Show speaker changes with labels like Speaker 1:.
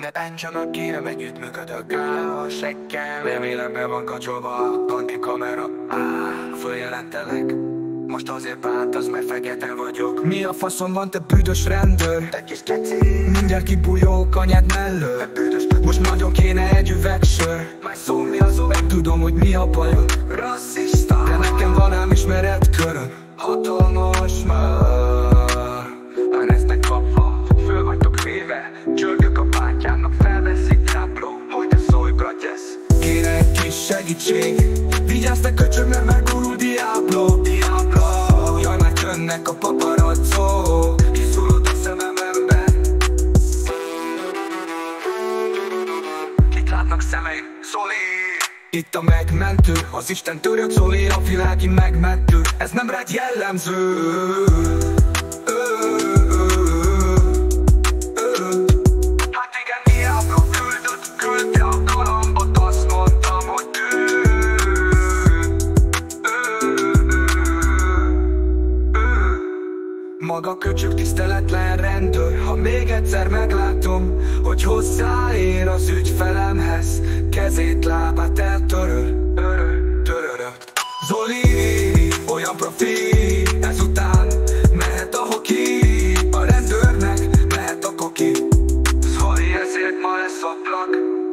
Speaker 1: Ne bántsanak ki, nem együttműködök a sekkel. Remélem be van kapcsolva a kanti kamera. Följelentelek. Most azért bántasz, mert fekete vagyok. Mi a faszom van, te büdös rendőr? Te kis keci. Mindjárt kibújolok anyád mellől. Most nagyon kéne egy üveg sör. Majd szó mi az meg tudom, hogy mi a bajod. Rasszista. De nekem van ám ismeret körön. Hatalmas már. Lesznek kapva, föl vagytok véve. Csörgök a bátyámnak, felveszik tápló. Hogy te szólj, bratyesz. Kéne egy kis segítség. Vigyázz, te köcsög, mert megurul Diablo. Jaj, már jönnek a paparazzók. Kiszúrod a szemembe. Kik látnak szemeim? Zoli! Itt a megmentő, az Isten török Zoli, a világi megmentő. Ez nem rád jellemző. Hát igen, Diablo küldte a kalambot, azt mondtam, hogy maga köcsög tiszteletlen rendőr. Ha még egyszer meglátom, hogy hozzáér az ügyfelemhez, kezét, lábát eltöröl. Zoli, olyan profi, ezután mehet a hoki. A rendőrnek mehet a koki. Zoli, ezért ma lesz a plak.